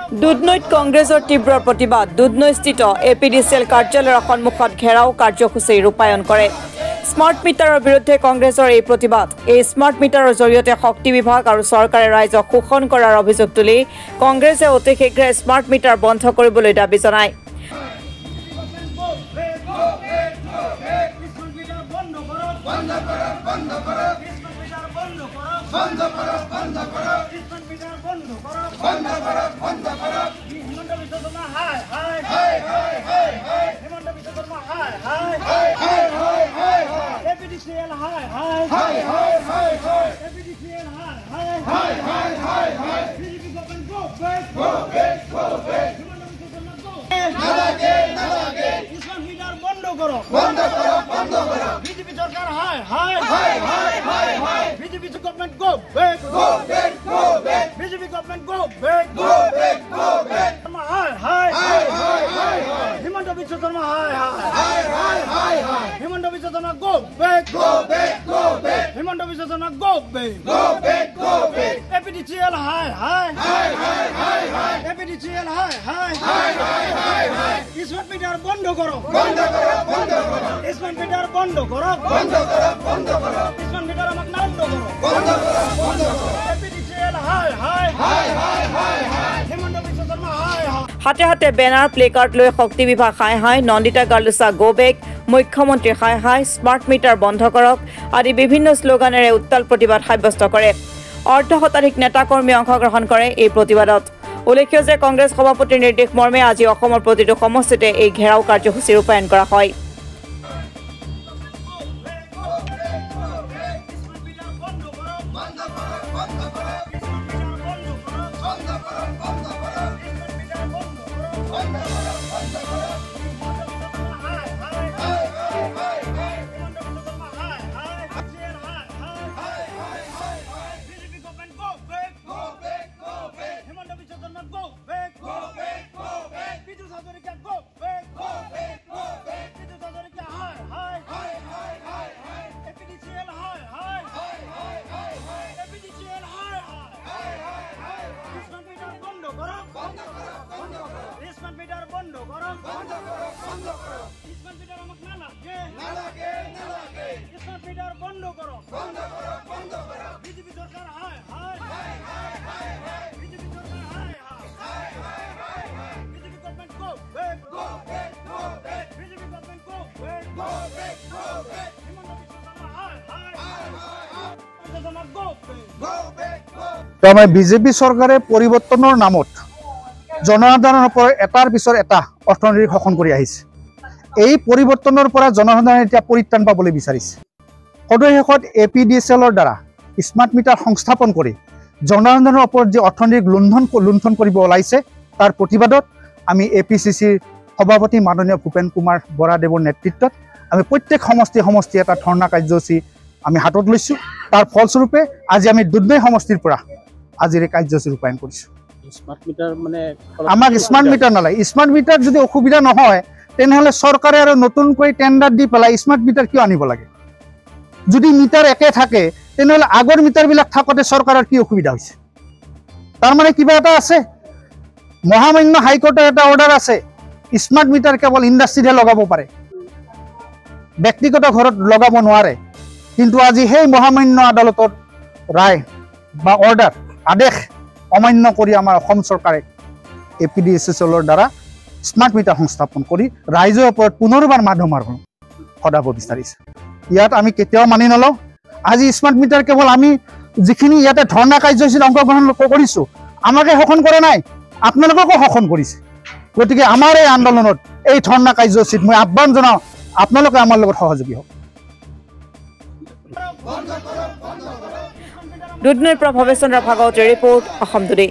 দুধনৈত কংগ্ৰেছৰ তীব্ৰ প্ৰতিবাদ দুধনৈস্থিত এপিডিচিএল কাৰ্যালয়ৰ সন্মুখত ঘেৰাও কাৰ্যসূচী ৰূপায়ণ কৰে স্মাৰ্ট মিটাৰৰ বিৰুদ্ধে কংগ্ৰেছৰ এই প্ৰতিবাদ এই স্মাৰ্ট মিটাৰৰ জৰিয়তে শক্তি বিভাগ আৰু চৰকাৰে ৰাইজক শোষণ কৰাৰ অভিযোগ তুলি কংগ্ৰেছে অতি শীঘ্ৰে স্মাৰ্ট মিটাৰ বন্ধ কৰিবলৈ দাবী জনায় BJP सरकार हाय BJP government go back BJP government go back हाय Himanta Biswa Sarma हाय Himanta Biswa Sarma go back Himanta Biswa Sarma go back APDCL हाय APDCL हाय स्मार्ट मीटर बंद करो स्मार्ट मीटर बंद करो स्मार्ट मीटर আমাক না বন্ধ করো এপিডিসিএল হাই হিমন্ত বিশ্ব শর্মা হাই হাতে হাতে বেনাৰ প্লেকাৰ্ড লৈ শক্তি বিভাগ হাই নন্দিতা গাৰ্লুছা গো বেক মুখ্যমন্ত্ৰী হাই স্মাৰ্ট মিটাৰ বন্ধ কৰক আদি বিভিন্ন স্লোগানেৰে উত্তাল প্ৰতিবাদ সাব্যস্ত কৰে অৰ্ধ শতাধিক নেতা কৰ্মী অংশগ্ৰহণ কৰে এই প্ৰতিবাদত উল্লেখ্য যে কংগ্ৰেছ সভাপতিৰ নিৰ্দেশ মৰ্মে আজি অসমৰ প্ৰতিটো সমষ্টিতে এই ঘেৰাও কাৰ্যসূচী ৰূপায়ণ কৰা হয় আমাৰ বিজেপি চৰকাৰে পৰিৱৰ্তনৰ নামত জনসাধাৰণৰ ওপৰত এটাৰ পিছত এটা অৰ্থনৈতিক শোষণ কৰি আহিছে এই পৰিৱৰ্তনৰ পৰা জনসাধাৰণে এতিয়া পৰিত্ৰাণ পাবলৈ বিচাৰিছে সদৈশেষত এপিডিচিএলৰ দ্বাৰা স্মাৰ্ট মিটাৰ সংস্থাপন কৰি জনসাধাৰণৰ ওপৰত যে অৰ্থনৈতিক লুণ্ঠন কৰিব ওলাইছে তাৰ প্ৰতিবাদত আমি এপিচিচিৰ সভাপতি মাননীয় ভূপেন কুমাৰ বৰাদেৱৰ নেতৃত্বত আমি প্ৰত্যেক সমষ্টি এটা ধৰ্ণা কাৰ্যসূচী আমি হাতত লৈছোঁ তাৰ ফলস্বৰূপে আজি আমি দুধনৈ সমষ্টিৰ পৰা আজিৰ কাৰ্যসূচী ৰূপায়ণ কৰিছোঁ স্মাৰ্ট মিটাৰ মানে আমাক স্মাৰ্ট মিটাৰ নালাগে স্মাৰ্ট মিটাৰ যদি অসুবিধা নহয় তেনেহ'লে চৰকাৰে আৰু নতুনকৈ টেণ্ডাৰ দি পেলাই স্মাৰ্ট মিটাৰ কিয় আনিব লাগে যদি মিটাৰ একে থাকে তেনেহ'লে আগৰ মিটাৰবিলাক থাকোঁতে চৰকাৰৰ কি অসুবিধা হৈছে তাৰমানে কিবা এটা আছে মহামান্য হাইকোৰ্টৰ এটা অৰ্ডাৰ আছে স্মাৰ্ট মিটাৰ কেৱল ইণ্ডাষ্ট্ৰীতহে লগাব পাৰে ব্যক্তিগত ঘৰত লগাব নোৱাৰে কিন্তু আজি সেই মহামান্য আদালতৰ ৰায় বা অৰ্ডাৰ আদেশ অমান্য কৰি আমাৰ অসম চৰকাৰে এপিডিচিএলৰ দ্বাৰা স্মাৰ্ট মিটাৰ সংস্থাপন কৰি ৰাইজৰ ওপৰত পুনৰবাৰ মাধমাৰ্গন সদাব বিচাৰিছে ইয়াত আমি কেতিয়াও মানি নলওঁ আজি স্মাৰ্ট মিটাৰ কেৱল আমি যিখিনি ইয়াতে ধৰ্ণা কাৰ্যসূচীত অংশগ্ৰহণ কৰিছোঁ আমাকে শোষণ কৰা নাই আপোনালোককো শোষণ কৰিছে গতিকে আমাৰ এই আন্দোলনত এই ধৰ্ণা কাৰ্যসূচীত মই আহ্বান জনাওঁ আপোনালোকে আমাৰ লগত সহযোগী হওক দুধনৈৰ পৰা ভৱেশ চন্দ্ৰ ভাগৱতীৰ ৰিপৰ্ট অসম টুডে।